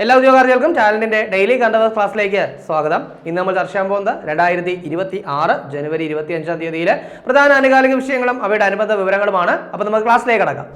എല്ലാ ഉദ്യോഗാർത്ഥികൾക്കും ചാനലിന്റെ daily content ക്ലാസ്സിലേക്ക് സ്വാഗതം. ഇന്ന് നമ്മൾ ചർച്ച ചെയ്യാൻ പോകുന്നത് 2026 ജനുവരി 25-ാം തീയതിയിലെ പ്രധാന ആനുകാലിക വിഷയങ്ങളും അവയുടെ അനുബന്ധ വിവരങ്ങളുമാണ്. അപ്പോൾ നമുക്ക് ക്ലാസ്സിലേക്ക് കടക്കാം.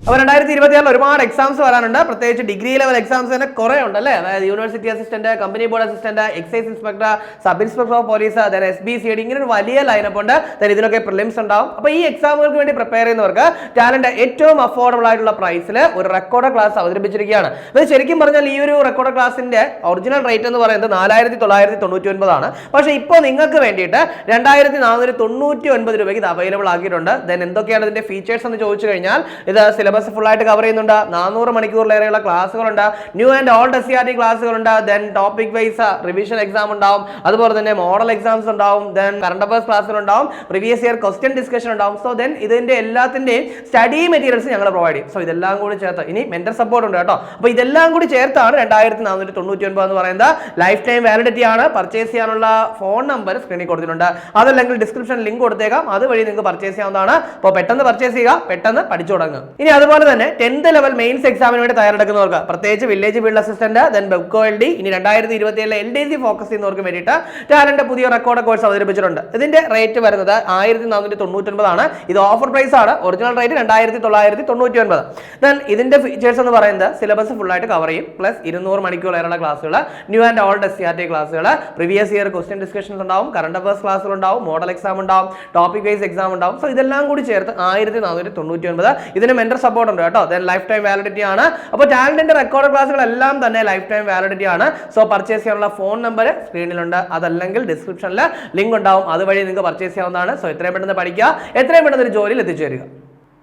അപ്പോൾ 2026 ഒരുപാട് എക്സാംസ് വരാനുണ്ട്. പ്രത്യേകിച്ച് ഡിഗ്രി ലെവൽ എക്സാംസ് തന്നെ കുറേ ഉണ്ട് അല്ലേ. അതായത് university assistant, company board assistant, excise inspector, sub inspector of police, SBCD, ഇങ്ങനെ ഒരു വലിയ ലൈനപ്പ് ഉണ്ട്. ഇതിലൊക്കെ പ്രിലിംസ് ഉണ്ടാവും. അപ്പോൾ ഈ എക്സാമുകൾക്ക് വേണ്ടി പ്രിപ്പയർ ചെയ്യുന്നവർക്ക് ചാനലിന്റെ ഏറ്റവും അഫോർഡബിൾ ആയിട്ടുള്ള പ്രൈസിൽ ഒരു റെക്കോർഡ് ക്ലാസ് അവതരിപ്പിച്ചിരിക്കുകയാണ്. അത് ശരിക്കും പറഞ്ഞാൽ ഈ ഒരു റെക്കോർഡ് ക്ലാസിന്റെ ഒറിജിനൽ റേറ്റ് എന്ന് പറയുന്നത് 4999 ആണ്. പക്ഷേ ഇപ്പോൾ നിങ്ങൾക്ക് വേണ്ടിയിട്ട് 2499 രൂപയ്ക്ക് ഇത് അവൈലബിൾ ആക്കിയിട്ടുണ്ട്. ദെൻ എന്തൊക്കെയാണ് ഇതിന്റെ ഫീച്ചേഴ്സ് എന്ന് ചോദിച്ചു കഴിഞ്ഞാൽ ഇത് സിലബസ് ഫുൾ ആയിട്ട് കവർ ചെയ്യുന്നുണ്ട്. 400 മണിക്കൂറിലേറെയുള്ള ക്ലാസ്സുകളുണ്ട്. ന്യൂ ആൻഡ് ഓൾഡ് SCRT ക്ലാസ്സുകളുണ്ട്. Then topic wise revision exam ഉണ്ടാവും. അതുപോലെ തന്നെ മോഡൽ എക്സാംസ് ഉണ്ടാവും. ദെൻ കറണ്ട് അഫയേഴ്സ് ക്ലാസ്സുകൾ ഉണ്ടാവും. പ്രീവിയസ് ഇയർ ക്വസ്റ്റ്യൻ ഡിസ്കഷൻ ഉണ്ടാവും. സോ ദെൻ ഇതിന്റെ എല്ലാത്തിന്റെയും സ്റ്റഡി മെറ്റീരിയൽസ് ഞങ്ങൾ പ്രൊവൈഡ് ചെയ്യും. സോ ഇതെല്ലാം കൂടി ചേർത്ത് ഇനി മെന്റർ സപ്പോർട്ട് ഉണ്ട് കേട്ടോ. അപ്പോൾ ഇതെല്ലാം കൂടി ചേർത്താണ് 2499 എന്ന് പറയുന്നത്. ലൈഫ് ടൈം വാലിഡിറ്റി ആണ്. പർച്ചേസ് ചെയ്യാനുള്ള ഫോൺ നമ്പർ സ്ക്രീനിൽ കൊടുത്തിട്ടുണ്ട്. അതല്ലെങ്കിൽ ഡിസ്ക്രിപ്ഷൻ ലിങ്ക് കൊടുത്തേക്കാം. അതുവഴി നിങ്ങൾക്ക് പർച്ചേസ് ചെയ്യാവുന്നതാണ്. അപ്പോൾ പെട്ടെന്ന് പർച്ചേസ് ചെയ്യുക, പെട്ടെന്ന് പഠിച്ചു തുടങ്ങുക. ഇനി അതുപോലെ തന്നെ 10th ലെവൽ മെയിൻസ് എക്സാമിന് വേണ്ടി തയ്യാറെടുക്കുന്നവർക്ക്, പ്രത്യേകിച്ച് village field assistant, then വെബ്കോ LD, ഇനി 2027 LDC ഫോക്കസ് ചെയ്യുന്നവർക്ക് വേണ്ടിയിട്ട് ടാലന്റ് പുതിയ റെക്കോർഡ് കോഴ്സ് അവതരിപ്പിച്ചിട്ടുണ്ട്. ഇതിന്റെ റേറ്റ് വരുന്നത് 1499 ആണ്. ഇത് ഓഫർ പ്രൈസ് ആണ്. Original rate 2999. ദെൻ ഇതിന്റെ ഫീച്ചേഴ്സ് എന്ന് പറയുന്നത് സിലബസ് ഫുൾ ആയിട്ട് കവർ ചെയ്യും. പ്ലസ് 200 മണിക്കൂറിലേറെ ക്ലാസ്സുകൾ, ന്യൂ ആൻഡ് ഓൾഡ് SCRT ക്ലാസ്സുകൾ, പ്രീവിയസ് ഇയർ ക്വസ്റ്റ്യൻ ഡിസ്കഷൻസ് ഉണ്ടാവും, കറണ്ട് അഫയേഴ്സ് ക്ലാസ്സുകൾ ഉണ്ടാവും, മോഡൽ എക്സാം ഉണ്ടാവും, ടോപ്പിക് വൈസ് എക്സാം ഉണ്ടാവും. സോ ഇതെല്ലാം കൂടി ചേർത്ത് 1499. ഇതിന് മെന്റർ സപ്പോർട്ട് ഉണ്ട് കേട്ടോ. ദെൻ ലൈഫ് ടൈം വാലിഡിറ്റി ആണ്. അപ്പോൾ ടാലന്റിന്റെ റെക്കോർഡ് ക്ലാസ്സുകളെല്ലാം തന്നെ ലൈഫ് ടൈം വാലിഡിറ്റി ആണ്. സോ പർച്ചേസ് ചെയ്യാനുള്ള ഫോൺ നമ്പർ സ്ക്രീനിലുണ്ട്. അതല്ലെങ്കിൽ ഡിസ്ക്രിപ്ഷനിൽ ലിങ്ക് ഉണ്ടാവും. അതുവഴി നിങ്ങൾക്ക് പർച്ചേസ് ചെയ്യാവുന്നതാണ്. സോ എത്രയും പെട്ടെന്ന് പഠിക്കുക, എത്രയും പെട്ടെന്ന് ഒരു ജോലിയിൽ എത്തിച്ചേരുക.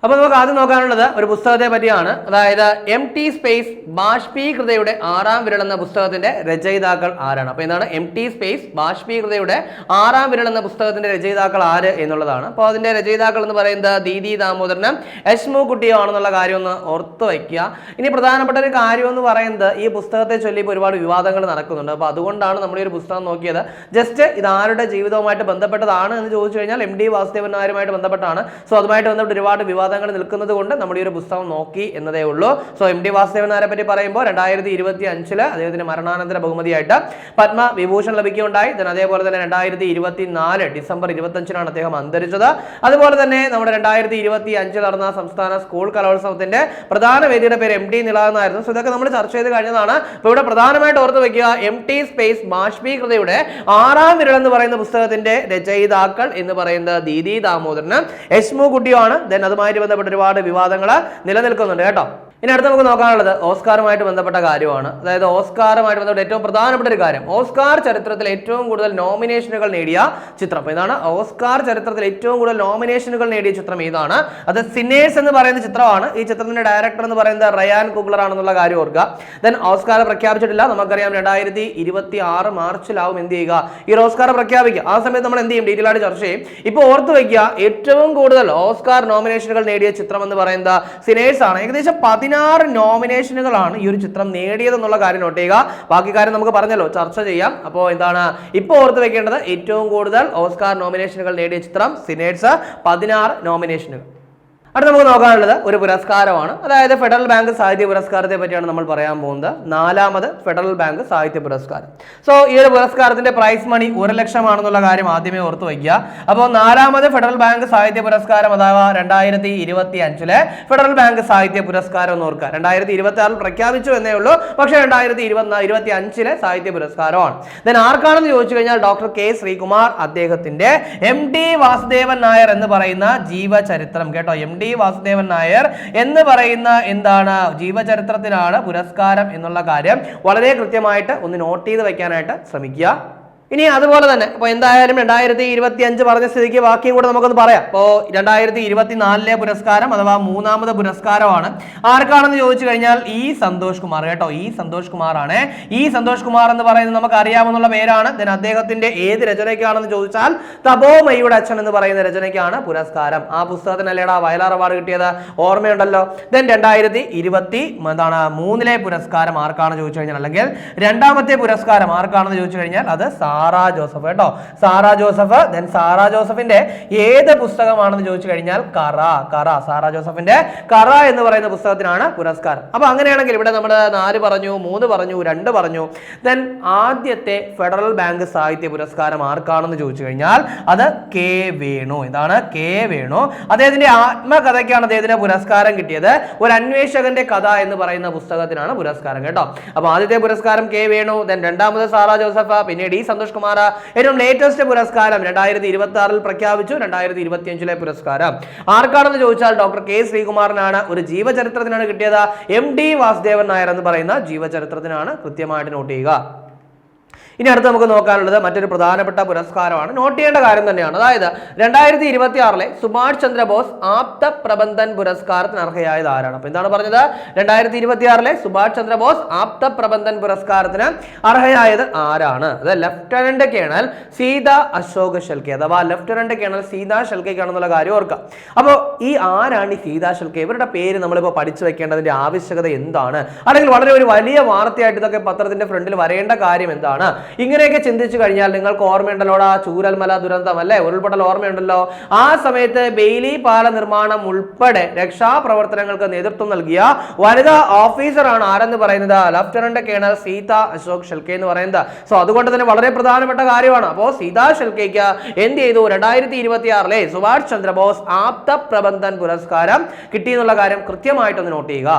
അപ്പോൾ നമുക്ക് ആദ്യം നോക്കാനുള്ളത് ഒരു പുസ്തകത്തെ പറ്റിയാണ്. അതായത് MT സ്പേസ് ബാഷ്പീകൃതയുടെ 6ാം വിരൽ എന്ന പുസ്തകത്തിന്റെ രചയിതാക്കൾ ആരാണ്? അപ്പോൾ എന്താണ് MT സ്പേസ് ബാഷ്പീകൃതയുടെ 6ാം വിരൽ എന്ന പുസ്തകത്തിന്റെ രചയിതാക്കൾ ആര് എന്നുള്ളതാണ്. അപ്പോൾ അതിന്റെ രചയിതാക്കൾ എന്ന് പറയുന്നത് ദീദി ദാമോദരനും എസ്മു കുട്ടിയോ ആണെന്നുള്ള കാര്യം ഒന്ന് ഓർത്ത് വയ്ക്കുക. ഇനി പ്രധാനപ്പെട്ട ഒരു കാര്യം എന്ന് പറയുന്നത് ഈ പുസ്തകത്തെ ചൊല്ലി ഇപ്പോൾ ഒരുപാട് വിവാദങ്ങൾ നടക്കുന്നുണ്ട്. അപ്പോൾ അതുകൊണ്ടാണ് നമ്മൾ ഈ ഒരു പുസ്തകം നോക്കിയത്. ജസ്റ്റ് ഇത് ആരുടെ ജീവിതവുമായിട്ട് ബന്ധപ്പെട്ടതാണ് എന്ന് ചോദിച്ചു കഴിഞ്ഞാൽ MD വാസുദേവൻ നായരുമായിട്ട് ബന്ധപ്പെട്ടാണ്. സോ അതുമായിട്ട് ബന്ധപ്പെട്ട് ഒരുപാട് വിവാദങ്ങൾ നിൽക്കുന്നത് കൊണ്ട് നമ്മൾ ഈ ഒരു പുസ്തകം നോക്കി എന്നതേ ഉള്ളൂ. സോ MD വാസുദേവൻ നായരെ പറ്റി പറയുമ്പോൾ 2025 അദ്ദേഹത്തിന് മരണാനന്തര ബഹുമതിയായിട്ട് പത്മവിഭൂഷൺ ലഭിക്കുകയുണ്ടായി. അതേപോലെ തന്നെ 2024 ഡിസംബർ 25-നാണ് അദ്ദേഹം അന്തരിച്ചത്. അതുപോലെ തന്നെ നമ്മുടെ 2025 നടന്ന സംസ്ഥാന സ്കൂൾ കലോത്സവത്തിന്റെ പ്രധാന വേദിയുടെ പേര് MD നിളാന്നായിരുന്നു. സോ ഇതൊക്കെ നമ്മൾ ചർച്ച ചെയ്ത് കഴിഞ്ഞതാണ്. അപ്പോൾ ഇവിടെ പ്രധാനമായിട്ട് ഓർത്ത് വെക്കുക, MT സ്പേസ് ബാഷ്പീകൃതയുടെ 6ാം വിരൽ എന്ന് പറയുന്ന പുസ്തകത്തിന്റെ രചയിതാക്കൾ എന്ന് പറയുന്നത് ദീദി ദാമോദരനും എസ്മു കുട്ടിയോ ആണ്. ദെൻ അതുമായി ബന്ധപ്പെട്ട ഒരുപാട് വിവാദങ്ങൾ നിലനിൽക്കുന്നുണ്ട് കേട്ടോ. ഇനി അടുത്ത് നമുക്ക് നോക്കാനുള്ളത് ഓസ്കാറുമായിട്ട് ബന്ധപ്പെട്ട കാര്യമാണ്. അതായത് ഓസ്കാറുമായിട്ട് ബന്ധപ്പെട്ട ഏറ്റവും പ്രധാനപ്പെട്ട ഒരു കാര്യം, ഓസ്കാർ ചരിത്രത്തിൽ ഏറ്റവും കൂടുതൽ നോമിനേഷനുകൾ നേടിയ ചിത്രം. അപ്പോൾ ഇതാണ് ഓസ്കാർ ചരിത്രത്തിൽ ഏറ്റവും കൂടുതൽ നോമിനേഷനുകൾ നേടിയ ചിത്രം ഇതാണ്. അത് സിനേഴ്സ് എന്ന് പറയുന്ന ചിത്രമാണ്. ഈ ചിത്രത്തിന്റെ ഡയറക്ടർ എന്ന് പറയുന്നത് റയാൻ കുഗ്ലർ ആണെന്നുള്ള കാര്യം ഓർക്കുക. ദെൻ ഓസ്കാർ പ്രഖ്യാപിച്ചിട്ടില്ല. നമുക്കറിയാം 2026 മാർച്ചിലാവും എന്ത് ചെയ്യുക, ഈ ഓസ്കാർ പ്രഖ്യാപിക്കുക. ആ സമയത്ത് നമ്മൾ എന്ത് ചെയ്യും, ഡീറ്റെയിൽ ആയിട്ട് ചർച്ച ചെയ്യും. ഇപ്പോൾ ഓർത്ത് വയ്ക്കുക, ഏറ്റവും കൂടുതൽ ഓസ്കാർ നോമിനേഷനുകൾ നേടിയ ചിത്രം എന്ന് പറയുന്നത് സിനേഴ്സ് ആണ്. ഏകദേശം 16 നോമിനേഷനുകളാണ് ഈ ഒരു ചിത്രം നേടിയതെന്നുള്ള കാര്യം നോട്ട് ചെയ്യുക. ബാക്കി കാര്യം നമുക്ക് പറഞ്ഞല്ലോ, ചർച്ച ചെയ്യാം. അപ്പോൾ എന്താണ് ഇപ്പോൾ ഓർത്ത് വെക്കേണ്ടത്, ഏറ്റവും കൂടുതൽ ഓസ്കാർ നോമിനേഷനുകൾ നേടിയ ചിത്രം സിനേഴ്സ്, 16 നോമിനേഷനുകൾ. അടുത്ത നമുക്ക് നോക്കാനുള്ളത് ഒരു പുരസ്കാരമാണ്. അതായത് ഫെഡറൽ ബാങ്ക് സാഹിത്യ പുരസ്കാരത്തെ പറ്റിയാണ് നമ്മൾ പറയാൻ പോകുന്നത്. 4ാമത് ഫെഡറൽ ബാങ്ക് സാഹിത്യ പുരസ്കാരം. സോ ഈ ഒരു പുരസ്കാരത്തിന്റെ പ്രൈസ് മണി 1 ലക്ഷമാണെന്നുള്ള കാര്യം ആദ്യമേ ഓർത്ത് വയ്ക്കുക. അപ്പോൾ 4ാമത് ഫെഡറൽ ബാങ്ക് സാഹിത്യ പുരസ്കാരം അഥവാ 2025 ഫെഡറൽ ബാങ്ക് സാഹിത്യ പുരസ്കാരം എന്ന് ഓർക്കുക. 2026 പ്രഖ്യാപിച്ചു എന്നേ ഉള്ളൂ. പക്ഷേ 2025 സാഹിത്യ പുരസ്കാരമാണ്. ദെൻ ആർക്കാണെന്ന് ചോദിച്ചു കഴിഞ്ഞാൽ ഡോക്ടർ K ശ്രീകുമാർ, അദ്ദേഹത്തിന്റെ MD വാസുദേവൻ നായർ എന്ന് പറയുന്ന ജീവചരിത്രം കേട്ടോ. MD വാസുദേവൻ നായർ എന്ന് പറയുന്ന എന്താണ് ജീവചരിത്രത്തിനാണ് പുരസ്കാരം എന്നുള്ള കാര്യം വളരെ കൃത്യമായിട്ട് ഒന്ന് നോട്ട് ചെയ്ത് വെക്കാനായിട്ട് ശ്രമിക്കുക. ഇനി അതുപോലെ തന്നെ ഇപ്പോൾ എന്തായാലും 2025 പറഞ്ഞ സ്ഥിതിക്ക് ബാക്കിയും കൂടെ നമുക്കൊന്ന് പറയാം. അപ്പോൾ 2024 പുരസ്കാരം അഥവാ 3ാമത് പുരസ്കാരമാണ്. ആർക്കാണെന്ന് ചോദിച്ചു കഴിഞ്ഞാൽ സന്തോഷ് കുമാർ കേട്ടോ. സന്തോഷ് കുമാർ ആണ്. സന്തോഷ് കുമാർ എന്ന് പറയുന്നത് നമുക്ക് അറിയാവുന്ന പേരാണ്. ദെൻ അദ്ദേഹത്തിന്റെ ഏത് രചനയ്ക്കാണെന്ന് ചോദിച്ചാൽ തപോമയുടെ അച്ഛൻ എന്ന് പറയുന്ന രചനയ്ക്കാണ് പുരസ്കാരം. ആ പുസ്തകത്തിനല്ലേടാ വയലാർ അവാർഡ് കിട്ടിയത്, ഓർമ്മയുണ്ടല്ലോ. ദെൻ 2023 പുരസ്കാരം ആർക്കാണെന്ന് ചോദിച്ചു കഴിഞ്ഞാൽ, അല്ലെങ്കിൽ 2ാമത്തെ പുരസ്കാരം ആർക്കാണെന്ന് ചോദിച്ചു കഴിഞ്ഞാൽ അത് സാറാ ജോസഫ് കേട്ടോ, സാറാ ജോസഫ്. ദെൻ സാറാ ജോസഫിന്റെ ഏത് പുസ്തകമാണെന്ന് ചോദിച്ചു കഴിഞ്ഞാൽ കറ. സാറാ ജോസഫിന്റെ കറ എന്ന് പറയുന്ന പുസ്തകത്തിനാണ് പുരസ്കാരം. അപ്പൊ അങ്ങനെയാണെങ്കിൽ ഇവിടെ നമ്മൾ 4 പറഞ്ഞു, 3 പറഞ്ഞു, 2 പറഞ്ഞു. ദെൻ ആദ്യത്തെ ഫെഡറൽ ബാങ്ക് സാഹിത്യ പുരസ്കാരം ആർക്കാണെന്ന് ചോദിച്ചു കഴിഞ്ഞാൽ അത് കെ വേണു. ഇതാണ് കെ വേണു. അദ്ദേഹത്തിന്റെ ആത്മകഥയ്ക്കാണ് അദ്ദേഹത്തിന് പുരസ്കാരം കിട്ടിയത്. ഒരു അന്വേഷകന്റെ കഥ എന്ന് പറയുന്ന പുസ്തകത്തിനാണ് പുരസ്കാരം കേട്ടോ. അപ്പൊ ആദ്യത്തെ പുരസ്കാരം കെ വേണു, ദെൻ രണ്ടാമത് സാറാ ജോസഫ്, പിന്നെ ഡി സന്തോഷ് കുമാർ. ഏറ്റവും ലേറ്റസ്റ്റ് പുരസ്കാരം 2026 പ്രഖ്യാപിച്ചു. 2025 പുരസ്കാരം ആർക്കാണെന്ന് ചോദിച്ചാൽ ഡോക്ടർ കെ ശ്രീകുമാറിനാണ്. ഒരു ജീവചരിത്രത്തിനാണ് കിട്ടിയത്. MD വാസുദേവൻ നായർ എന്ന് പറയുന്ന ജീവചരിത്രത്തിനാണ്. കൃത്യമായിട്ട് നോട്ട് ചെയ്യുക. ഇനി അടുത്ത് നമുക്ക് നോക്കാനുള്ളത് മറ്റൊരു പ്രധാനപ്പെട്ട പുരസ്കാരമാണ്. നോട്ട് ചെയ്യേണ്ട കാര്യം തന്നെയാണ്. അതായത് 2026 സുഭാഷ് ചന്ദ്രബോസ് ആപ്ത പ്രബന്ധൻ പുരസ്കാരത്തിന് അർഹയായത് ആരാണ്? അപ്പൊ എന്താണ് പറഞ്ഞത്? 2026 സുഭാഷ് ചന്ദ്രബോസ് ആപ്ത പ്രബന്ധൻ പുരസ്കാരത്തിന് അർഹയായത് ആരാണ്? അത് ലഫ്റ്റനന്റ് കേണൽ സീത അശോക് ഷെൽക്കെ അഥവാ ലഫ്റ്റനന്റ് കേണൽ സീത ഷെൽക്കെയാണെന്നുള്ള കാര്യം ഓർക്കാം. അപ്പോൾ ഈ ആരാണ് ഈ സീത ഷെൽക്കെ? ഇവരുടെ പേര് നമ്മളിപ്പോൾ പഠിച്ചു വെക്കേണ്ടതിന്റെ ആവശ്യകത എന്താണ്? അല്ലെങ്കിൽ വളരെ ഒരു വലിയ വാർത്തയായിട്ട് ഇതൊക്കെ പത്രത്തിന്റെ ഫ്രണ്ടിൽ വരേണ്ട കാര്യം എന്താണ്? ഇങ്ങനെയൊക്കെ ചിന്തിച്ചു കഴിഞ്ഞാൽ നിങ്ങൾക്ക് ഓർമ്മയുണ്ടല്ലോടാ ചൂരൽമല ദുരന്തം അല്ലെ, ഉരുൾപൊട്ടൽ ഓർമ്മയുണ്ടല്ലോ. ആ സമയത്ത് ബെയിലി പാല നിർമ്മാണം ഉൾപ്പെടെ രക്ഷാപ്രവർത്തനങ്ങൾക്ക് നേതൃത്വം നൽകിയ വനിതാ ഓഫീസറാണ് ആരെന്ന് പറയുന്നത്? ലഫ്റ്റനന്റ് കേണൽ സീത അശോക് ഷെൽക്കെ എന്ന് പറയുന്നത്. സോ അതുകൊണ്ട് തന്നെ വളരെ പ്രധാനപ്പെട്ട കാര്യമാണ്. അപ്പോൾ സീത ഷെൽക്കെക്ക് എന്ത് ചെയ്തു? 2026 സുഭാഷ് ചന്ദ്രബോസ് ആപ്ത പ്രബന്ധൻ പുരസ്കാരം കിട്ടി എന്നുള്ള കാര്യം കൃത്യമായിട്ടൊന്ന് നോട്ട് ചെയ്യുക.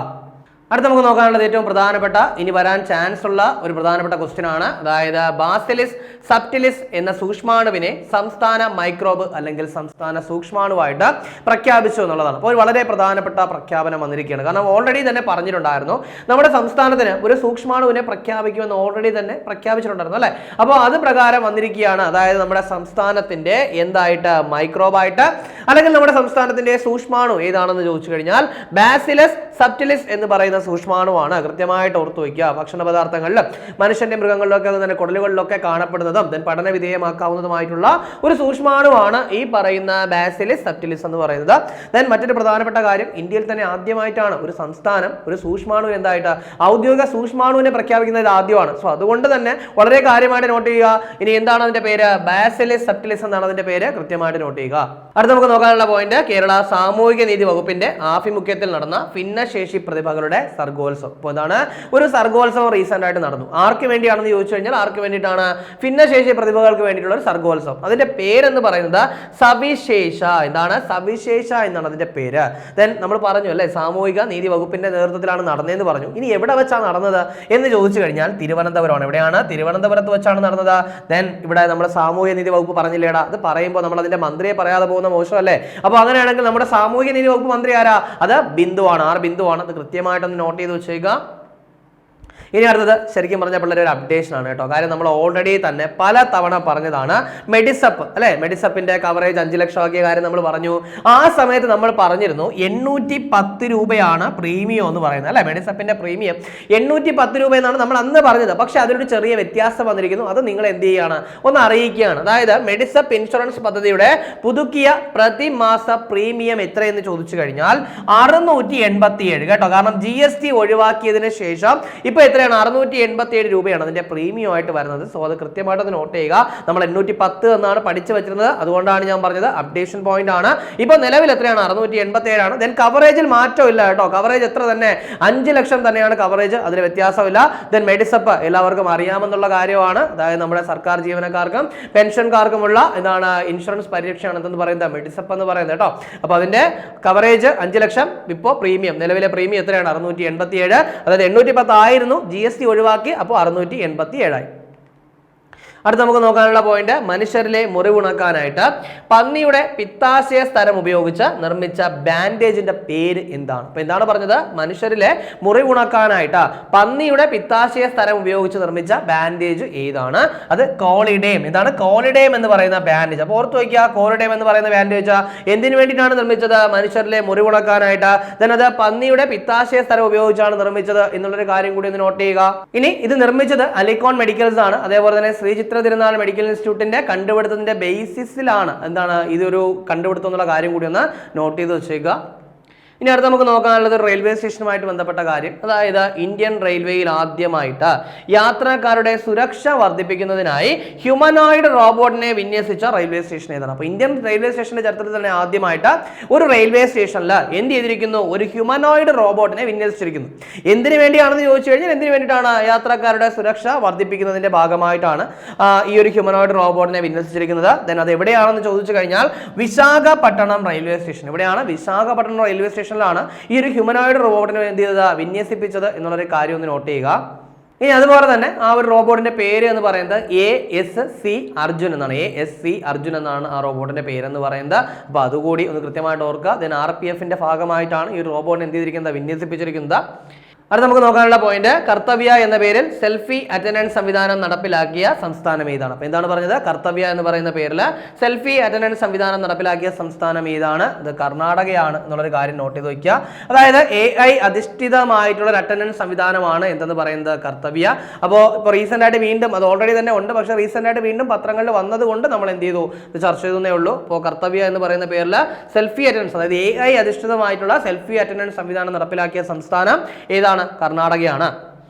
അടുത്ത നമുക്ക് നോക്കാനുള്ളത് ഏറ്റവും പ്രധാനപ്പെട്ട ഇനി വരാൻ ചാൻസ് ഉള്ള ഒരു പ്രധാനപ്പെട്ട ക്വസ്റ്റ്യൻ ആണ്. അതായത് ബാസിലിസ് സബ്റ്റിലിസ് എന്ന സൂക്ഷ്മാണുവിനെ സംസ്ഥാന മൈക്രോബ് അല്ലെങ്കിൽ സംസ്ഥാന സൂക്ഷ്മാണുവായിട്ട് പ്രഖ്യാപിച്ചു എന്നുള്ളതാണ്. അപ്പോൾ ഒരു വളരെ പ്രധാനപ്പെട്ട പ്രഖ്യാപനം വന്നിരിക്കുകയാണ്. കാരണം ഓൾറെഡി തന്നെ പറഞ്ഞിട്ടുണ്ടായിരുന്നു നമ്മുടെ സംസ്ഥാനത്തിന് ഒരു സൂക്ഷ്മാണുവിനെ പ്രഖ്യാപിക്കുമെന്ന് ഓൾറെഡി തന്നെ പ്രഖ്യാപിച്ചിട്ടുണ്ടായിരുന്നു അല്ലെ. അപ്പോൾ അത് പ്രകാരം വന്നിരിക്കുകയാണ്. അതായത് നമ്മുടെ സംസ്ഥാനത്തിന്റെ എന്തായിട്ട് മൈക്രോബായിട്ട് അല്ലെങ്കിൽ നമ്മുടെ സംസ്ഥാനത്തിന്റെ സൂക്ഷ്മാണു ഏതാണെന്ന് ചോദിച്ചു കഴിഞ്ഞാൽ ബാസിലസ് സബ്റ്റിലിസ് എന്ന് പറയുന്ന സൂക്ഷ്മാണുവാണ്. കൃത്യമായിട്ട് ഓർത്തു വയ്ക്കുക. ഭക്ഷണ പദാർത്ഥങ്ങളിലും മനുഷ്യന്റെ മൃഗങ്ങളിലൊക്കെ തന്നെ കുടലുകളിലൊക്കെ കാണപ്പെടുന്നതും പഠന വിധേയമാക്കാവുന്നതുമായിട്ടുള്ള ഒരു സൂക്ഷ്മാണുവാണ് ഈ പറയുന്ന ബാസിലിസ് സബ്റ്റിലിസ് എന്ന് പറയുന്നത്. ദെൻ മറ്റൊരു പ്രധാനപ്പെട്ട കാര്യം, ഇന്ത്യയിൽ തന്നെ ആദ്യമായിട്ടാണ് ഒരു സംസ്ഥാനം ഒരു സൂക്ഷ്മാണു എന്തായിട്ട് ഔദ്യോഗിക സൂക്ഷ്മാണുവിനെ പ്രഖ്യാപിക്കുന്നത് ആദ്യമാണ്. സോ അതുകൊണ്ട് തന്നെ വളരെ കാര്യമായിട്ട് നോട്ട് ചെയ്യുക. ഇനി എന്താണ് അതിന്റെ പേര്? ബാസിലിസ് സബ്റ്റിലിസ് എന്നാണ് അതിന്റെ പേര്. കൃത്യമായിട്ട് നോട്ട് ചെയ്യുക. അടുത്ത നമുക്ക് നോക്കാനുള്ള പോയിന്റ്, കേരള സാമൂഹിക നീതി വകുപ്പിന്റെ ആഭിമുഖ്യത്തിൽ നടന്ന ഭിന്നശേഷി പ്രതിഭകളുടെ സർഗോത്സവം. അപ്പോൾ ഇതാണ് ഒരു സർഗോത്സവം റീസെന്റ് ആയിട്ട് നടന്നു. ആർക്ക് വേണ്ടിയാണെന്ന് ചോദിച്ചു കഴിഞ്ഞാൽ ആർക്ക് വേണ്ടിയിട്ടാണ്? ഭിന്നശേഷി പ്രതിഭകൾക്ക് വേണ്ടിയിട്ടുള്ള ഒരു സർഗോത്സവം. അതിന്റെ പേരെന്ന് പറയുന്നത് സവിശേഷ. എന്താണ്? സവിശേഷ എന്നാണ് അതിന്റെ പേര്. ദെൻ നമ്മൾ പറഞ്ഞു അല്ലെ സാമൂഹിക നീതി വകുപ്പിന്റെ നേതൃത്വത്തിലാണ് നടന്നതെന്ന് പറഞ്ഞു. ഇനി എവിടെ വെച്ചാണ് നടന്നത് എന്ന് ചോദിച്ചു കഴിഞ്ഞാൽ തിരുവനന്തപുരമാണ്. എവിടെയാണ്? തിരുവനന്തപുരത്ത് വെച്ചാണ് നടന്നത്. ദെൻ ഇവിടെ നമ്മുടെ സാമൂഹിക നീതി വകുപ്പ് പറഞ്ഞില്ലേടാ, അത് പറയുമ്പോൾ നമ്മൾ അതിന്റെ മന്ത്രിയെ പറയാതെ പോകുന്ന മോശമല്ലേ. അപ്പൊ അങ്ങനെയാണെങ്കിൽ നമ്മുടെ സാമൂഹിക നീതി വകുപ്പ് മന്ത്രി ആരാ? അത് ബിന്ദുവാണ്. ബിന്ദുവാണ്. അത് കൃത്യമായിട്ടൊന്ന് നോട്ട് ചെയ്ത് വെച്ചേക്കുക. ഇനി അടുത്തത് ശരിക്കും പറഞ്ഞ പിള്ളേർ ഒരു അപ്ഡേഷൻ ആണ് കേട്ടോ. കാര്യം നമ്മൾ ഓൾറെഡി തന്നെ പല തവണ പറഞ്ഞതാണ് മെഡിസപ്പ് അല്ലെ. മെഡിസപ്പിന്റെ കവറേജ് 5 ലക്ഷം ആക്കിയ കാര്യം നമ്മൾ പറഞ്ഞു. ആ സമയത്ത് നമ്മൾ പറഞ്ഞിരുന്നു 810 രൂപയാണ് പ്രീമിയം എന്ന് പറയുന്നത് അല്ലെ. മെഡിസപ്പിന്റെ പ്രീമിയം 810 രൂപ എന്നാണ് നമ്മൾ അന്ന് പറഞ്ഞത്. പക്ഷെ അതിലൊരു ചെറിയ വ്യത്യാസം വന്നിരിക്കുന്നു. അത് നിങ്ങൾ എന്ത് ചെയ്യുകയാണ്? ഒന്ന് അറിയിക്കുകയാണ്. അതായത് മെഡിസപ്പ് ഇൻഷുറൻസ് പദ്ധതിയുടെ പുതുക്കിയ പ്രതിമാസ പ്രീമിയം എത്രയെന്ന് ചോദിച്ചു കഴിഞ്ഞാൽ 687 കേട്ടോ. കാരണം GST ഒഴിവാക്കിയതിന് ശേഷം ഇപ്പൊ എത്രയാണ്? 687 രൂപയാണ് അതിന്റെ പ്രീമിയം ആയിട്ട് വരുന്നത്. സോ അത് കൃത്യമായിട്ട് നോട്ട് ചെയ്യുക. നമ്മൾ 810 എന്നാണ് പഠിച്ചു വെച്ചിരുന്നത്. അതുകൊണ്ടാണ് ഞാൻ പറഞ്ഞത് അപ്ഡേഷൻ പോയിന്റ് ആണ്. ഇപ്പൊ നിലവിൽ എത്രയാണ്? 687 ആണ്. ദെൻ കവറേജിൽ മാറ്റമില്ല കേട്ടോ. കവറേജ് എത്ര തന്നെ? 5 ലക്ഷം തന്നെയാണ് കവറേജ്. അതിൽ വ്യത്യാസമില്ല. ദെൻ മെഡിസപ്പ് എല്ലാവർക്കും അറിയാമെന്നുള്ള കാര്യമാണ്. അതായത് നമ്മുടെ സർക്കാർ ജീവനക്കാർക്കും പെൻഷൻകാർക്കുമുള്ള എന്താണ് ഇൻഷുറൻസ് പരിരക്ഷയാണ് എന്തെന്ന് പറയുന്നത് മെഡിസപ്പ് എന്ന് പറയുന്നത് കേട്ടോ. അപ്പൊ അതിന്റെ കവറേജ് 5 ലക്ഷം. ഇപ്പോൾ പ്രീമിയം നിലവിലെ പ്രീമിയം എത്രയാണ്? 687. അതായത് 810 ആയിരുന്നു. GST ഒഴിവാക്കി. അപ്പോൾ 687 ആയി. അടുത്ത നമുക്ക് നോക്കാനുള്ള പോയിന്റ്, മനുഷ്യരിലെ മുറിവുണക്കാനായിട്ട് പന്നിയുടെ പിത്താശയ സ്ഥലം ഉപയോഗിച്ച് നിർമ്മിച്ച ബാൻഡേജിന്റെ പേര് എന്താണ്? അപ്പൊ എന്താണ് പറഞ്ഞത്? മനുഷ്യരിലെ മുറിവുണക്കാനായിട്ട് പന്നിയുടെ പിത്താശയ സ്ഥലം ഉപയോഗിച്ച് നിർമ്മിച്ച ബാൻഡേജ് ഏതാണ്? അത് കോളിഡേം. എന്താണ്? കോളിഡേം എന്ന് പറയുന്ന ബാൻഡേജ്. അപ്പൊ ഓർത്ത് വയ്ക്കുക, കോളിഡേം എന്ന് പറയുന്ന ബാൻഡേജ് എന്തിനു വേണ്ടിയിട്ടാണ് നിർമ്മിച്ചത്? മനുഷ്യരിലെ മുറിവുണക്കാനായിട്ട്. then അത് പന്നിയുടെ പിത്താശയ സ്ഥലം ഉപയോഗിച്ചാണ് നിർമ്മിച്ചത് എന്നുള്ളൊരു കാര്യം കൂടി ഒന്ന് നോട്ട് ചെയ്യുക. ഇനി ഇത് നിർമ്മിച്ചത് അലിക്കോൺ മെഡിക്കൽസ് ആണ്. അതേപോലെ തന്നെ ശ്രീചിത്ര തിരുനാൾ മെഡിക്കൽ ഇൻസ്റ്റിറ്റ്യൂട്ടിന്റെ കണ്ടുപിടുത്തത്തിന്റെ ബേസിസിലാണ് എന്താണ് ഇതൊരു കണ്ടുപിടുത്തം എന്നുള്ള കാര്യം കൂടി ഒന്ന് നോട്ട് ചെയ്ത് വെച്ചേക്കുക. ഇനി അടുത്ത് നമുക്ക് നോക്കാനുള്ളത് റെയിൽവേ സ്റ്റേഷനുമായിട്ട് ബന്ധപ്പെട്ട കാര്യം. അതായത് ഇന്ത്യൻ റെയിൽവേയിൽ ആദ്യമായിട്ട് യാത്രക്കാരുടെ സുരക്ഷ വർദ്ധിപ്പിക്കുന്നതിനായി ഹ്യൂമനോയിഡ് റോബോട്ടിനെ വിന്യസിച്ച റെയിൽവേ സ്റ്റേഷൻ ഏതാണ്? അപ്പോൾ ഇന്ത്യൻ റെയിൽവേ സ്റ്റേഷന്റെ ചരിത്രത്തിൽ തന്നെ ആദ്യമായിട്ട് ഒരു റെയിൽവേ സ്റ്റേഷനിൽ എന്ത് ചെയ്തിരിക്കുന്നു? ഒരു ഹ്യൂമനോയിഡ് റോബോട്ടിനെ വിന്യസിച്ചിരിക്കുന്നു. എന്തിനു വേണ്ടിയാണെന്ന് ചോദിച്ചു കഴിഞ്ഞാൽ എന്തിനു വേണ്ടിയിട്ടാണ്? യാത്രക്കാരുടെ സുരക്ഷ വർദ്ധിപ്പിക്കുന്നതിന്റെ ഭാഗമായിട്ടാണ് ഈ ഒരു ഹ്യൂമനോയിഡ് റോബോട്ടിനെ വിന്യസിച്ചിരിക്കുന്നത്. ദെൻ അത് എവിടെയാണെന്ന് ചോദിച്ചു കഴിഞ്ഞാൽ വിശാഖപട്ടണം റെയിൽവേ സ്റ്റേഷൻ. എവിടെയാണ്? വിശാഖപട്ടണം റെയിൽവേ സ്റ്റേഷനിലാണ് ഈ ഒരു ഹ്യൂമനോയിഡ് റോബോട്ടിനെ എന്ത് ചെയ്തത്? വിന്യസിപ്പിച്ചത് എന്നുള്ളൊരു കാര്യം ഒന്ന് നോട്ട് ചെയ്യുക. ഇനി അതുപോലെ തന്നെ ആ ഒരു റോബോട്ടിന്റെ പേര് എന്ന് പറയുന്നത് ASC അർജുൻ എന്നാണ്. ASC അർജുൻ എന്നാണ് ആ റോബോട്ടിന്റെ പേരെന്ന് പറയുന്നത്. അപ്പോൾ അതുകൂടി ഒന്ന് കൃത്യമായിട്ട് ഓർക്കുക. ദെൻ RPFന്റെ ഭാഗമായിട്ടാണ് ഈ റോബോട്ടിനെ എന്ത് ചെയ്തിരിക്കുന്നത്? വിന്യസിപ്പിച്ചിരിക്കുന്നത്. അടുത്ത നമുക്ക് നോക്കാനുള്ള പോയിന്റ്, കർത്തവ്യ എന്ന പേരിൽ സെൽഫി അറ്റൻഡൻസ് സംവിധാനം നടപ്പിലാക്കിയ സംസ്ഥാനം ഏതാണ്? അപ്പോൾ എന്താണ് പറഞ്ഞത്? കർത്തവ്യ എന്ന് പറയുന്ന പേരിൽ സെൽഫി അറ്റൻഡൻസ് സംവിധാനം നടപ്പിലാക്കിയ സംസ്ഥാനം ഏതാണ്? ഇത് കർണാടകയാണ് എന്നുള്ളൊരു കാര്യം നോട്ട് ചെയ്ത് വയ്ക്കുക. അതായത് AI അധിഷ്ഠിതമായിട്ടുള്ള ഒരു അറ്റൻഡൻസ് സംവിധാനമാണ് എന്തെന്ന് പറയുന്നത്? കർത്തവ്യ. അപ്പോൾ ഇപ്പോൾ റീസെന്റ് ആയിട്ട് വീണ്ടും, അത് ഓൾറെഡി തന്നെ ഉണ്ട്, പക്ഷേ റീസെന്റ് ആയിട്ട് വീണ്ടും പത്രങ്ങളിൽ വന്നതുകൊണ്ട് നമ്മൾ എന്ത് ചെയ്തു? ഇത് ചർച്ച ചെയ്തേ ഉള്ളൂ. അപ്പോൾ കർത്തവ്യ എന്ന് പറയുന്ന പേരിൽ സെൽഫി അറ്റൻഡൻസ്, അതായത് AI അധിഷ്ഠിതമായിട്ടുള്ള സെൽഫി അറ്റൻഡൻസ് സംവിധാനം നടപ്പിലാക്കിയ സംസ്ഥാനം ഏതാണ്? കർണാടകയാണ്.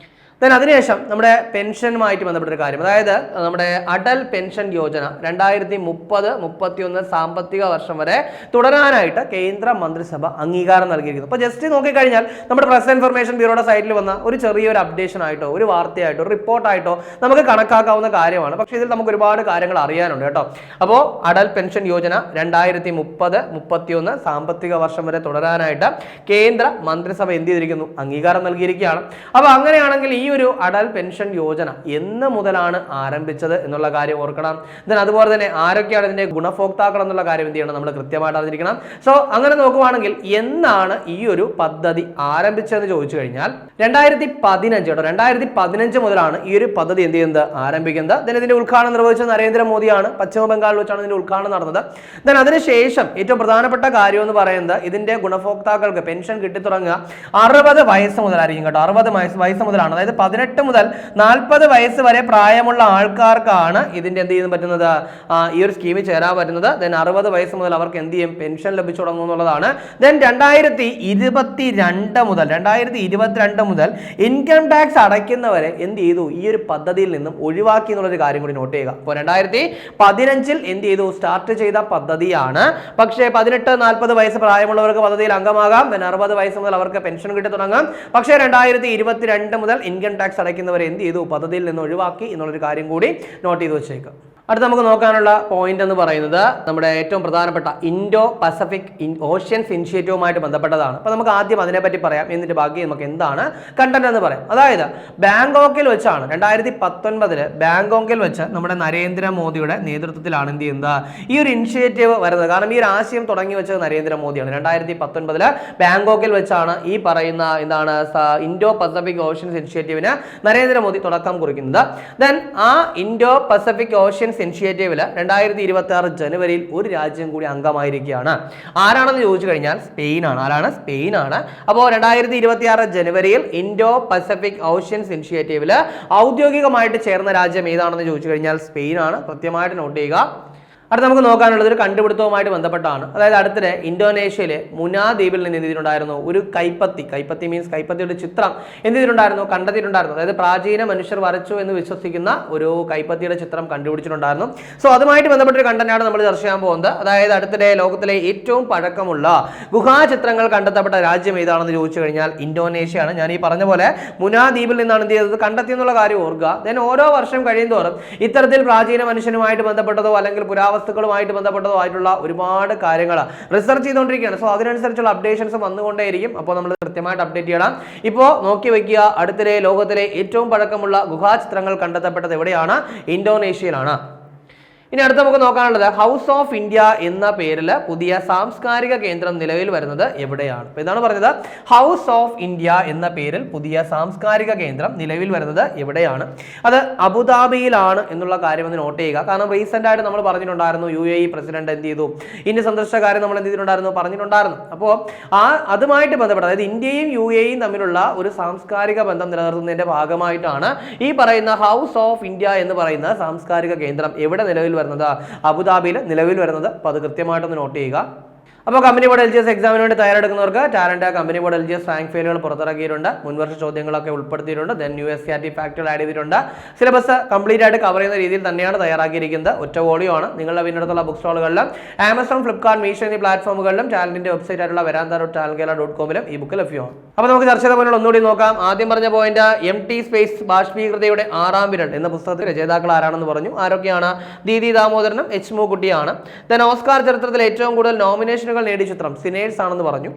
ദെൻ അതിനുശേഷം നമ്മുടെ പെൻഷനുമായിട്ട് ബന്ധപ്പെട്ട ഒരു കാര്യം, അതായത് നമ്മുടെ അടൽ പെൻഷൻ യോജന 2030-31 സാമ്പത്തിക വർഷം വരെ തുടരാനായിട്ട് കേന്ദ്ര മന്ത്രിസഭ അംഗീകാരം നൽകിയിരിക്കുന്നു. അപ്പോൾ ജസ്റ്റ് നോക്കിക്കഴിഞ്ഞാൽ നമ്മുടെ പ്രസ് ഇൻഫർമേഷൻ ബ്യൂറോയുടെ സൈറ്റിൽ വന്ന ഒരു ചെറിയൊരു അപ്ഡേഷൻ ആയിട്ടോ ഒരു വാർത്തയായിട്ടോ ഒരു റിപ്പോർട്ടായിട്ടോ നമുക്ക് കണക്കാക്കാവുന്ന കാര്യമാണ്. പക്ഷേ ഇതിൽ നമുക്ക് ഒരുപാട് കാര്യങ്ങൾ അറിയാനുണ്ട് കേട്ടോ. അപ്പോൾ അടൽ പെൻഷൻ യോജന 2030-31 സാമ്പത്തിക വർഷം വരെ തുടരാനായിട്ട് കേന്ദ്ര മന്ത്രിസഭ എന്ത് ചെയ്തിരിക്കുന്നു? അംഗീകാരം നൽകിയിരിക്കുകയാണ്. അപ്പോൾ അങ്ങനെയാണെങ്കിൽ ഈ ഒരു അടൽ പെൻഷൻ യോജന എന്ന് മുതലാണ് ആരംഭിച്ചത് എന്നുള്ള കാര്യം ഓർക്കണം. അതുപോലെ തന്നെ ആരൊക്കെയാണ് ഇതിന്റെ ഗുണഭോക്താക്കൾ എന്നുള്ള കാര്യം എന്ത് ചെയ്യണം? നമ്മൾ കൃത്യമായിട്ട് അറിഞ്ഞിരിക്കണം. സോ അങ്ങനെ നോക്കുവാണെങ്കിൽ എന്നാണ് ഈ ഒരു പദ്ധതി ആരംഭിച്ചതെന്ന് ചോദിച്ചു കഴിഞ്ഞാൽ 2015 കേട്ടോ. 2015 മുതലാണ് ഈ ഒരു പദ്ധതി എന്ത് ചെയ്യുന്നത്? ആരംഭിക്കുന്നത്. ഇതിന്റെ ഉദ്ഘാടനം നിർവഹിച്ചത് നരേന്ദ്രമോദിയാണ്. പശ്ചിമ ബംഗാളിൽ വെച്ചാണ് ഇതിന്റെ ഉദ്ഘാടനം നടന്നത്. അതിനുശേഷം ഏറ്റവും പ്രധാനപ്പെട്ട കാര്യം എന്ന് പറയുന്നത് ഇതിന്റെ ഗുണഭോക്താക്കൾക്ക് പെൻഷൻ കിട്ടിത്തുടങ്ങുക 60 വയസ്സ് മുതലായിരിക്കും കേട്ടോ. 60 വയസ്സ് മുതലാണ്. അതായത് 18 മുതൽ 40 വയസ്സ് വരെ പ്രായമുള്ള ആൾക്കാർക്കാണ് ഇതിന്റെ എന്ത് ചെയ്യാൻ പറ്റുന്നത്? ഈ ഒരു സ്കീമിൽ ചേരാൻ പറ്റുന്നത്. ദെൻ 60 വയസ്സ് മുതൽ അവർക്ക് എന്ത് ചെയ്യും? പെൻഷൻ ലഭിച്ചു തുടങ്ങും എന്നുള്ളതാണ്. ദെൻ 2022 മുതൽ ഇൻകം ടാക്സ് അടയ്ക്കുന്നവരെ എന്ത് ചെയ്തു? ഈ ഒരു പദ്ധതിയിൽ നിന്നും ഒഴിവാക്കി എന്നുള്ളൊരു കാര്യം കൂടി നോട്ട് ചെയ്യുക. അപ്പോൾ 2015 എന്ത് ചെയ്തു? സ്റ്റാർട്ട് ചെയ്ത പദ്ധതിയാണ്. പക്ഷേ 18-40 വയസ്സ് പ്രായമുള്ളവർക്ക് പദ്ധതിയിൽ അംഗമാകാം. ദെൻ 60 വയസ്സ് മുതൽ അവർക്ക് പെൻഷൻ കിട്ടി തുടങ്ങാം. പക്ഷേ 2022 മുതൽ ഇൻകം ടാക്സ് അടയ്ക്കുന്നവരെ എന്ത് ചെയ്തു? പദ്ധതിയിൽ നിന്ന് ഒഴിവാക്കി എന്നുള്ളൊരു കാര്യം കൂടി നോട്ട് ചെയ്ത് വെച്ചേക്കാം. അടുത്ത നമുക്ക് നോക്കാനുള്ള പോയിന്റ് എന്ന് പറയുന്നത് നമ്മുടെ ഏറ്റവും പ്രധാനപ്പെട്ട ഇൻഡോ പസഫിക് ഓഷ്യൻസ് ഇനിഷ്യേറ്റീവുമായിട്ട് ബന്ധപ്പെട്ടതാണ്. അപ്പോൾ നമുക്ക് ആദ്യം അതിനെപ്പറ്റി പറയാം, എന്നിട്ട് ബാക്കി നമുക്ക് എന്താണ് കണ്ടന്റ് എന്ന് പറയാം. അതായത് ബാങ്കോക്കിൽ വെച്ചാണ് 2019 ബാങ്കോക്കിൽ വെച്ച് നമ്മുടെ നരേന്ദ്രമോദിയുടെ നേതൃത്വത്തിലാണ് എന്ത് ചെയ്യുന്നത്? ഈ ഒരു ഇനിഷ്യേറ്റീവ് വരുന്നത്. കാരണം ഈ ഒരു ആശയം തുടങ്ങി വെച്ചത് നരേന്ദ്രമോദിയാണ്. 2019 ബാങ്കോക്കിൽ വെച്ചാണ് ഈ പറയുന്ന എന്താണ് ഇൻഡോ പസഫിക് ഓഷ്യൻസ് ഇനിഷ്യേറ്റീവിന് നരേന്ദ്രമോദി തുടക്കം കുറിക്കുന്നത്. ദെൻ ആ ഇൻഡോ പസഫിക് ഓഷ്യൻസ് ഇനിഷ്യേറ്റീവില് 2026 ജനുവരിയിൽ ഒരു രാജ്യം കൂടി അംഗമായിരിക്കുകയാണ്. ആരാണെന്ന് ചോദിച്ചു കഴിഞ്ഞാൽ സ്പെയിനാണ്. ആരാണ്? സ്പെയിനാണ്. അപ്പോൾ 2026 ജനുവരിയിൽ ഇൻഡോ പസഫിക് ഓഷ്യൻസ് ഇനിഷ്യേറ്റീവില് ഔദ്യോഗികമായിട്ട് ചേർന്ന രാജ്യം ഏതാണെന്ന് ചോദിച്ചു കഴിഞ്ഞാൽ സ്പെയിനാണ്. കൃത്യമായിട്ട് നോട്ട് ചെയ്യുക. അടുത്ത നമുക്ക് നോക്കാനുള്ളത് ഒരു കണ്ടുപിടുത്തവുമായിട്ട് ബന്ധപ്പെട്ടാണ്. അതായത് അടുത്തിടെ ഇന്തോനേഷ്യയിലെ മുനാ ദ്വീപിൽ നിന്ന് എന്ത് ചെയ്തിട്ടുണ്ടായിരുന്നു? ഒരു കൈപ്പത്തി മീൻസ് കൈപ്പത്തിയുടെ ചിത്രം എന്ത് ചെയ്തിട്ടുണ്ടായിരുന്നു? കണ്ടെത്തിയിട്ടുണ്ടായിരുന്നു. അതായത് പ്രാചീന മനുഷ്യർ വരച്ചു എന്ന് വിശ്വസിക്കുന്ന ഒരു കൈപ്പത്തിയുടെ ചിത്രം കണ്ടുപിടിച്ചിട്ടുണ്ടായിരുന്നു. സോ അതുമായിട്ട് ബന്ധപ്പെട്ടൊരു കണ്ടന്റാണ് നമ്മൾ ചർച്ച ചെയ്യാൻ പോകുന്നത്. അതായത് അടുത്തിടെ ലോകത്തിലെ ഏറ്റവും പഴക്കമുള്ള ഗുഹാചിത്രങ്ങൾ കണ്ടെത്തപ്പെട്ട രാജ്യം ഏതാണെന്ന് ചോദിച്ചു കഴിഞ്ഞാൽ ഇന്തോനേഷ്യയാണ്. ഞാൻ ഈ പറഞ്ഞ പോലെ മുനാ ദ്വീപിൽ നിന്നാണ് എന്ത് ചെയ്തത്? കണ്ടെത്തിയെന്നുള്ള കാര്യം ഓർക്കുക. ദെൻ ഓരോ വർഷം കഴിയുന്തോറും ഇത്തരത്തിൽ പ്രാചീന മനുഷ്യനുമായിട്ട് ബന്ധപ്പെട്ടതോ അല്ലെങ്കിൽ വസ്തുക്കളുമായിട്ട് ബന്ധപ്പെട്ടതോ ആയിട്ടുള്ള ഒരുപാട് കാര്യങ്ങൾ റിസർച്ച് ചെയ്തുകൊണ്ടിരിക്കുകയാണ്. സോ അതിനനുസരിച്ചുള്ള അപ്ഡേഷൻസ് വന്നുകൊണ്ടേയിരിക്കും. അപ്പോൾ നമ്മൾ കൃത്യമായിട്ട് അപ്ഡേറ്റ് ചെയ്യണം. ഇപ്പോൾ നോക്കി വെക്കുക, അടുത്തിടെ ലോകത്തിലെ ഏറ്റവും പഴക്കമുള്ള ഗുഹാചിത്രങ്ങൾ കണ്ടെത്തപ്പെട്ടത് എവിടെയാണ്? ഇന്തോനേഷ്യയിലാണ്. ഇനി അടുത്ത നമുക്ക് നോക്കാനുള്ളത് ഹൗസ് ഓഫ് ഇന്ത്യ എന്ന പേരിൽ പുതിയ സാംസ്കാരിക കേന്ദ്രം നിലവിൽ വരുന്നത് എവിടെയാണ്? അപ്പോൾ ഇതാണ് പറഞ്ഞത്, ഹൗസ് ഓഫ് ഇന്ത്യ എന്ന പേരിൽ പുതിയ സാംസ്കാരിക കേന്ദ്രം നിലവിൽ വരുന്നത് എവിടെയാണ്? അത് അബുദാബിയിലാണ് എന്നുള്ള കാര്യം ഒന്ന് നോട്ട് ചെയ്യുക. കാരണം റീസെന്റ് ആയിട്ട് നമ്മൾ പറഞ്ഞിട്ടുണ്ടായിരുന്നു UAE പ്രസിഡന്റ് എന്ത് ചെയ്തു? ഇന്ത്യ സന്ദർശിച്ച കാര്യം നമ്മൾ എന്ത് ചെയ്തിട്ടുണ്ടായിരുന്നു? പറഞ്ഞിട്ടുണ്ടായിരുന്നു. അപ്പോൾ അതുമായിട്ട് ബന്ധപ്പെട്ട, അതായത് ഇന്ത്യയും UAEയും തമ്മിലുള്ള ഒരു സാംസ്കാരിക ബന്ധം നിലനിർത്തുന്നതിന്റെ ഭാഗമായിട്ടാണ് ഈ പറയുന്ന ഹൗസ് ഓഫ് ഇന്ത്യ എന്ന് പറയുന്ന സാംസ്കാരിക കേന്ദ്രം എവിടെ നിലവിൽ വരുന്നത്? അബുദാബിയിൽ നിലവിൽ വരുന്നത്. അപ്പോൾ അത് കൃത്യമായിട്ടൊന്ന് നോട്ട് ചെയ്യുക. അപ്പോൾ കമ്പനി ബോർഡ് LGS എക്സാമിന് വേണ്ടി തയ്യാറെടുക്കുന്നവർക്ക് talent company board LGS rank ഫയലുകൾ പുറത്തിറക്കിയിട്ടുണ്ട്, മുൻവർഷ ചോദ്യങ്ങളൊക്കെ ഉൾപ്പെടുത്തിയിട്ടുണ്ട്, ദെൻ USCRT ഫാക്ടറുകൾ ആഡ് ചെയ്തിട്ടുണ്ട്. സിലബസ് കംപ്ലീറ്റ് ആയിട്ട് കവർ ചെയ്യുന്ന രീതിയിൽ തന്നെയാണ് തയ്യാറാക്കിയിരിക്കുന്നത്. ഒറ്റ വോളിയോ ആണ്. നിങ്ങളുടെ പിന്നടുത്തുള്ള ബുക്ക് സ്റ്റോളുകളിലും ആമസോൺ, ഫ്ലിപ്കാർട്ട്, മീഷോ എന്നീ പ്ലാറ്റ്ഫോമുകളിലും ടാലന്റിന്റെ വെബ്സൈറ്റ് ആയിട്ടുള്ള veranda.talentkerala.com ഈ ബുക്ക് ലഭ്യമാണ്. അപ്പോൾ നമുക്ക് ചർച്ച ചെയ്ത പോയിന്റ് ഒന്നുകൂടി നോക്കാം. ആദ്യം പറഞ്ഞ പോയിന്റ് MT സ്പേസ് ബാഷ്പീകൃതയുടെ 6-ാം വിരൽ എന്ന പുസ്തകത്തിൽ രചയിതാക്കൾ ആരാണെന്ന് പറഞ്ഞു. ആരൊക്കെയാണ്? ദീദി ദാമോദരനും H. മൂക്കുട്ടിയാണ്. ദെൻ ഓസ്കാർ ചരിത്രത്തിൽ ഏറ്റവും കൂടുതൽ നോമിനേഷനുകൾ നേടിയ ചിത്രം സിനേഴ്സ് ആണെന്ന് പറഞ്ഞു.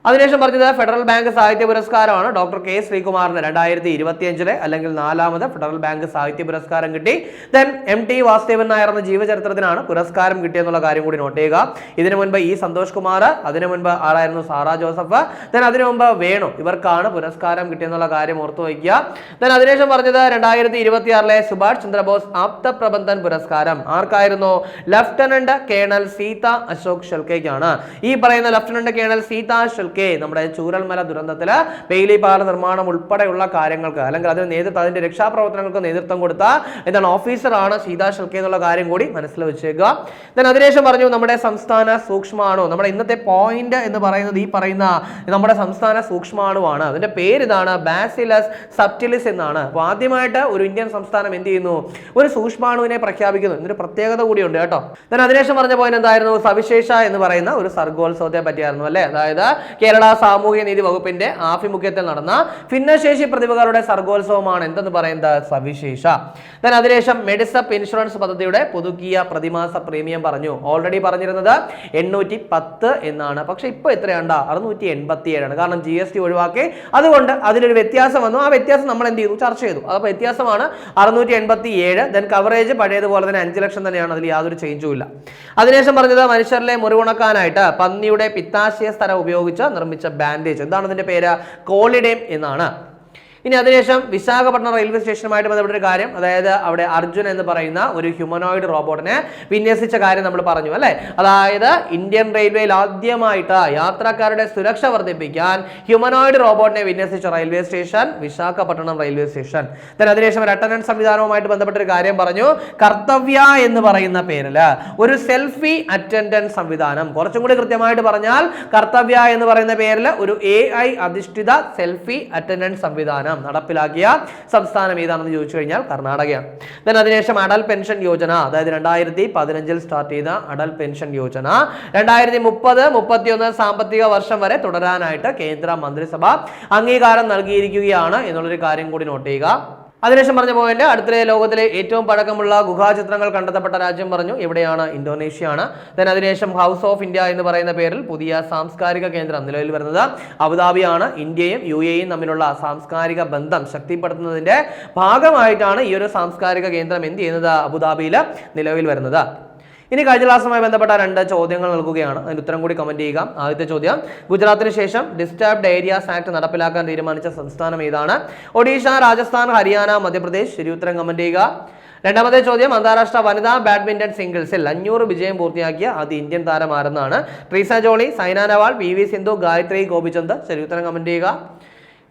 അതിനുശേഷം പറഞ്ഞത് ഫെഡറൽ ബാങ്ക് സാഹിത്യ പുരസ്കാരമാണ്. Doctor K. ശ്രീകുമാറിന് 2025 അല്ലെങ്കിൽ 4ാമത് ഫെഡറൽ ബാങ്ക് സാഹിത്യ പുരസ്കാരം കിട്ടി. ദെൻ MT വാസുദേവൻ നായർ എന്ന ജീവചരിത്രത്തിനാണ് പുരസ്കാരം കിട്ടിയെന്നുള്ള കാര്യം കൂടി നോട്ട് ചെയ്യുക. ഇതിനു മുൻപ് E. സന്തോഷ് കുമാർ, അതിനു മുൻപ് ആളായിരുന്നു സാറാ ജോസഫ്, ദെൻ അതിനു മുമ്പ് വേണു, ഇവർക്കാണ് പുരസ്കാരം കിട്ടിയെന്നുള്ള കാര്യം ഓർത്തു വയ്ക്കുക. ദെൻ അതിനുശേഷം പറഞ്ഞത് 2026 സുഭാഷ് ചന്ദ്രബോസ് ആപ്ത പ്രബന്ധൻ പുരസ്കാരം ആർക്കായിരുന്നു? ലഫ്റ്റനന്റ് കേണൽ സീത അശോക് ഷെൽക്കെയാണ്. ഈ പറയുന്ന ലഫ്റ്റനന്റ് കേണൽ സീത ഷെൽക്കെ നമ്മുടെ ചൂരൽമല ദുരന്തത്തില് ബെയിലി പാല നിർമ്മാണം ഉൾപ്പെടെയുള്ള കാര്യങ്ങൾക്ക് അല്ലെങ്കിൽ അതിന്റെ രക്ഷാപ്രവർത്തനങ്ങൾക്ക് നേതൃത്വം കൊടുത്ത എന്താണ് ഓഫീസറാണ് സീതാ ഷെൽക്കെ എന്നുള്ള കാര്യം കൂടി മനസ്സിൽ വെച്ചേക്കുക. അതിനുശേഷം പറഞ്ഞു നമ്മുടെ സംസ്ഥാന സൂക്ഷ്മാണു, നമ്മുടെ ഇന്നത്തെ പോയിന്റ് എന്ന് പറയുന്നത് ഈ പറയുന്ന നമ്മുടെ സംസ്ഥാന സൂക്ഷ്മാണുവാണ്. അതിന്റെ പേര് ഇതാണ്, ബാസിലസ് സബ്റ്റിലിസ് എന്നാണ്. അപ്പോൾ ആദ്യമായിട്ട് ഒരു ഇന്ത്യൻ സംസ്ഥാനം എന്ത് ചെയ്യുന്നു? ഒരു സൂക്ഷ്മാണുവിനെ പ്രഖ്യാപിക്കുന്നു. ഇതിന്റെ പ്രത്യേകത കൂടിയുണ്ട് കേട്ടോ. അതിനുശേഷം പറഞ്ഞ പോയിന്റ് എന്തായിരുന്നു? സവിശേഷ എന്ന് പറയുന്ന ഒരു സർഗോത്സവത്തെ പറ്റിയായിരുന്നു അല്ലെ. അതായത് കേരള സാമൂഹ്യ നീതി വകുപ്പിന്റെ ആഭിമുഖ്യത്തിൽ നടന്ന ഭിന്നശേഷി പ്രതിഭകളുടെ സർഗോത്സവമാണ് എന്തെന്ന് പറയുന്നത്? സവിശേഷ. അതിനുശേഷം മെഡിസപ്പ് ഇൻഷുറൻസ് പദ്ധതിയുടെ പുതുക്കിയ പ്രതിമാസ പ്രീമിയം പറഞ്ഞു. ഓൾറെഡി പറഞ്ഞിരുന്നത് 810 എന്നാണ്, പക്ഷെ ഇപ്പൊ എത്രയാണ്ട? 687 ആണ്. കാരണം GST ഒഴിവാക്കി, അതുകൊണ്ട് അതിലൊരു വ്യത്യാസം വന്നു. ആ വ്യത്യാസം നമ്മൾ എന്ത് ചെയ്തു? ചർച്ച ചെയ്തു. അപ്പോൾ വ്യത്യാസമാണ് 687. ദെൻ കവറേജ് പഴയതുപോലെ തന്നെ 5 ലക്ഷം തന്നെയാണ്, അതിൽ യാതൊരു ചേഞ്ചും ഇല്ല. അതിനുശേഷം പറഞ്ഞത് മനുഷ്യരിലെ മുറിവുണക്കാനായിട്ട് പന്നിയുടെ പിത്താശയ സ്ഥലം ഉപയോഗിച്ച് നിർമ്മിച്ച ബാൻഡേജ്, എന്താണ് അതിന്റെ പേര്? കോളിഡേം എന്നാണ്. ഇനി അതിനുശേഷം വിശാഖപട്ടണം റെയിൽവേ സ്റ്റേഷനുമായിട്ട് ബന്ധപ്പെട്ട ഒരു കാര്യം, അതായത് അവിടെ അർജുൻ എന്ന് പറയുന്ന ഒരു ഹ്യൂമനോയിഡ് റോബോട്ടിനെ വിന്യസിച്ച കാര്യം നമ്മൾ പറഞ്ഞു അല്ലെ. അതായത് ഇന്ത്യൻ റെയിൽവേയിൽ ആദ്യമായിട്ട് യാത്രക്കാരുടെ സുരക്ഷ വർദ്ധിപ്പിക്കാൻ ഹ്യൂമനോയിഡ് റോബോട്ടിനെ വിന്യസിച്ച railway station Visakhapatnam railway station. അതിനുശേഷം ഒരു അറ്റൻഡൻസ് സംവിധാനവുമായിട്ട് ബന്ധപ്പെട്ട ഒരു കാര്യം പറഞ്ഞു. കർത്തവ്യ എന്ന് പറയുന്ന പേരിൽ ഒരു സെൽഫി അറ്റൻഡൻസ് സംവിധാനം, കുറച്ചും കൂടി കൃത്യമായിട്ട് പറഞ്ഞാൽ കർത്തവ്യ എന്ന് പറയുന്ന പേരിൽ ഒരു AI അധിഷ്ഠിത സെൽഫി അറ്റൻഡൻസ് സംവിധാനം നടപ്പിലാക്കിയ സംസ്ഥാനം ഏതാണെന്ന് ചോദിച്ചു കഴിഞ്ഞാൽ കർണാടകയാണ്. അതിനുശേഷം അടൽ പെൻഷൻ യോജന, അതായത് 2015 സ്റ്റാർട്ട് ചെയ്ത അടൽ പെൻഷൻ യോജന 2030-31 സാമ്പത്തിക വർഷം വരെ തുടരാനായിട്ട് കേന്ദ്ര മന്ത്രിസഭ അംഗീകാരം നൽകിയിരിക്കുകയാണ് എന്നുള്ളൊരു കാര്യം കൂടി നോട്ട് ചെയ്യുക. അതിനുശേഷം പറഞ്ഞ പോയിന്റ് അടുത്തിടെ ലോകത്തിലെ ഏറ്റവും പഴക്കമുള്ള ഗുഹാചിത്രങ്ങൾ കണ്ടെത്തപ്പെട്ട രാജ്യം പറഞ്ഞു. എവിടെയാണ്? ഇന്തോനേഷ്യയാണ്. അതിനുശേഷം ഹൗസ് ഓഫ് ഇന്ത്യ എന്ന് പറയുന്ന പേരിൽ പുതിയ സാംസ്കാരിക കേന്ദ്രം നിലവിൽ വരുന്നത് അബുദാബിയാണ്. ഇന്ത്യയും UAEയും തമ്മിലുള്ള സാംസ്കാരിക ബന്ധം ശക്തിപ്പെടുത്തുന്നതിന്റെ ഭാഗമായിട്ടാണ് ഈ ഒരു സാംസ്കാരിക കേന്ദ്രം എന്ത് ചെയ്യുന്നത്? അബുദാബിയിൽ നിലവിൽ വരുന്നത്. ഇനി കഴിഞ്ഞ ക്ലാസ്സുമായി ബന്ധപ്പെട്ട 2 ചോദ്യങ്ങൾ നൽകുകയാണ്. അതിന് ഉത്തരം കൂടി കമന്റ് ചെയ്യുക. ആദ്യത്തെ ചോദ്യം, ഗുജറാത്തിന് ശേഷം ഡിസ്റ്റർബ്ഡ് ഏരിയാസ് ആക്ട് നടപ്പിലാക്കാൻ തീരുമാനിച്ച സംസ്ഥാനം ഏതാണ്? ഒഡീഷ, രാജസ്ഥാൻ, ഹരിയാന, മധ്യപ്രദേശ്. ശരി ഉത്തരം കമന്റ് ചെയ്യുക. രണ്ടാമത്തെ ചോദ്യം, അന്താരാഷ്ട്ര വനിതാ ബാഡ്മിന്റൺ സിംഗിൾസിൽ 500 വിജയം പൂർത്തിയാക്കിയ ആദ്യ ഇന്ത്യൻ താരം ആരെന്നാണ്? ട്രീസ ജോളി, സൈന നെഹ്വാൾ, PV സിന്ധു, ഗായത്രി ഗോപിചന്ദ്. ശരി ഉത്തരം കമന്റ് ചെയ്യുക.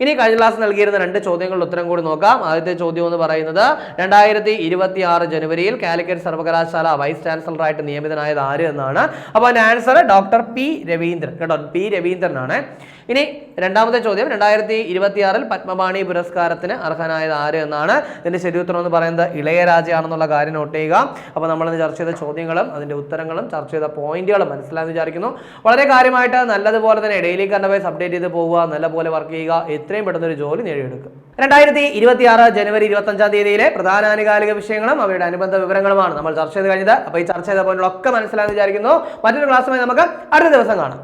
ഇനി കഴിഞ്ഞ ക്ലാസ് നൽകിയിരുന്ന 2 ചോദ്യങ്ങളുടെ ഉത്തരം കൂടി നോക്കാം. ആദ്യത്തെ ചോദ്യം എന്ന് പറയുന്നത് 2026 ജനുവരിയിൽ കാലിക്കറ്റ് സർവകലാശാല വൈസ് ചാൻസലറായിട്ട് നിയമിതനായത് ആര് എന്നാണ്. അപ്പോൾ അതിന്റെ ആൻസർ ഡോക്ടർ P. രവീന്ദ്രൻ കേട്ടോ, P. രവീന്ദ്രനാണ്. ഇനി രണ്ടാമത്തെ ചോദ്യം, 2026 പത്മവാണി പുരസ്കാരത്തിന് അർഹനായത് ആര് എന്നാണ്. ഇതിന്റെ ശരി ഉത്തരം എന്ന് പറയുന്നത് ഇളയരാജയാണെന്നുള്ള കാര്യം നോട്ട് ചെയ്യുക. അപ്പോൾ നമ്മളിന്ന് ചർച്ച ചെയ്ത ചോദ്യങ്ങളും അതിന്റെ ഉത്തരങ്ങളും ചർച്ച ചെയ്ത പോയിന്റുകളും മനസ്സിലായെന്ന് വിചാരിക്കുന്നു. വളരെ കാര്യമായിട്ട് നല്ലതുപോലെ തന്നെ ഡെയിലി കറണ്ട് അഫയേഴ്സ് അപ്ഡേറ്റ് ചെയ്ത് പോവുക, നല്ലപോലെ വർക്ക് ചെയ്യുക, എത്രയും പെട്ടെന്ന് ഒരു ജോലി നേടിയെടുക്കുക. 2026 ജനുവരി 25-ാം തീയതിയിലെ പ്രധാന ആനുകാലിക വിഷയങ്ങളും അവയുടെ അനുബന്ധ വിവരങ്ങളുമാണ് നമ്മൾ ചർച്ച ചെയ്ത് കഴിഞ്ഞത്. അപ്പോൾ ഈ ചർച്ച ചെയ്ത പോയിന്റുകളൊക്കെ മനസ്സിലായെന്ന് വിചാരിക്കുന്നു. മറ്റൊരു ക്ലാസ്സുമായി നമുക്ക് അടുത്ത ദിവസം കാണാം.